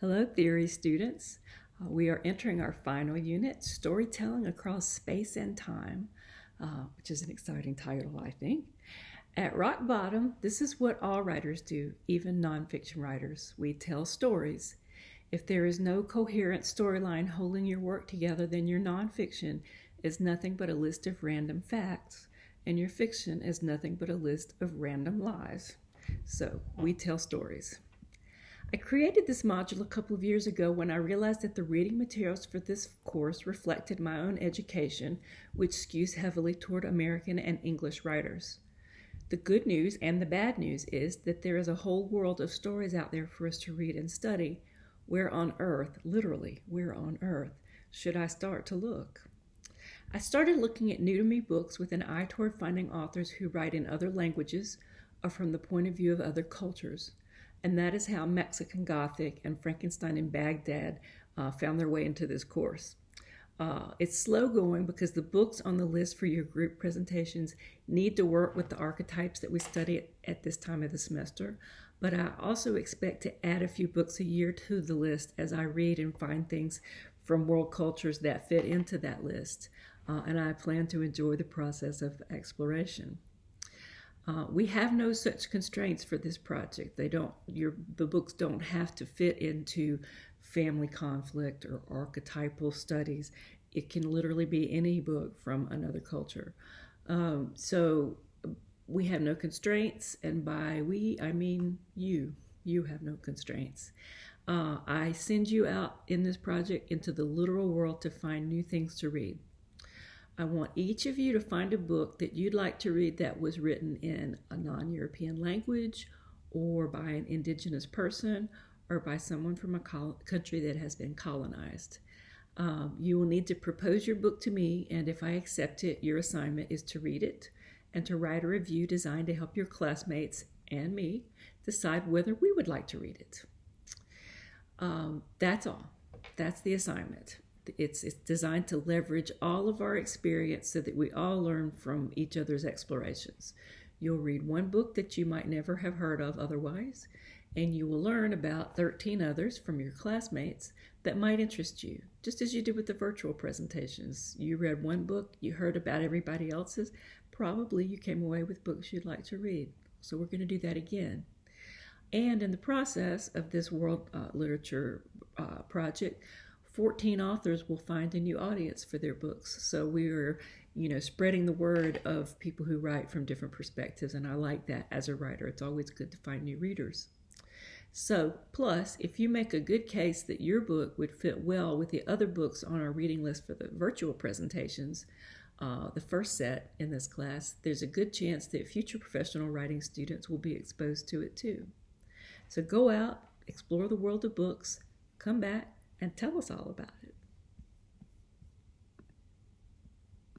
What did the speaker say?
Hello, theory students. We are entering our final unit, Storytelling Across Space and Time, which is an exciting title, I think. At rock bottom, this is what all writers do, even nonfiction writers. We tell stories. If there is no coherent storyline holding your work together, then your nonfiction is nothing but a list of random facts, and your fiction is nothing but a list of random lies. So, we tell stories. I created this module a couple of years ago when I realized that the reading materials for this course reflected my own education, which skews heavily toward American and English writers. The good news and the bad news is that there is a whole world of stories out there for us to read and study. Where on earth, literally, where on earth, should I start to look? I started looking at new to me books with an eye toward finding authors who write in other languages or from the point of view of other cultures. And that is how Mexican Gothic and Frankenstein in Baghdad found their way into this course. It's slow going because the books on the list for your group presentations need to work with the archetypes that we study at this time of the semester, but I also expect to add a few books a year to the list as I read and find things from world cultures that fit into that list, and I plan to enjoy the process of exploration. We have no such constraints for this project. The books don't have to fit into family conflict or archetypal studies. It can literally be any book from another culture. So we have no constraints, and by we, I mean you. You have no constraints. I send you out in this project into the literal world to find new things to read. I want each of you to find a book that you'd like to read that was written in a non-European language or by an indigenous person or by someone from a country that has been colonized. You will need to propose your book to me, and if I accept it, your assignment is to read it and to write a review designed to help your classmates and me decide whether we would like to read it. That's all. That's the assignment. It's designed to leverage all of our experience so that we all learn from each other's explorations. You'll read one book that you might never have heard of otherwise, and you will learn about 13 others from your classmates that might interest you, just as you did with the virtual presentations. You read one book, you heard about everybody else's, probably you came away with books you'd like to read. So we're going to do that again. And in the process of this world literature project, 14 authors will find a new audience for their books. So we are, spreading the word of people who write from different perspectives, and I like that as a writer. It's always good to find new readers. So, plus, if you make a good case that your book would fit well with the other books on our reading list for the virtual presentations, the first set in this class, there's a good chance that future professional writing students will be exposed to it too. So go out, explore the world of books, come back, and tell us all about it.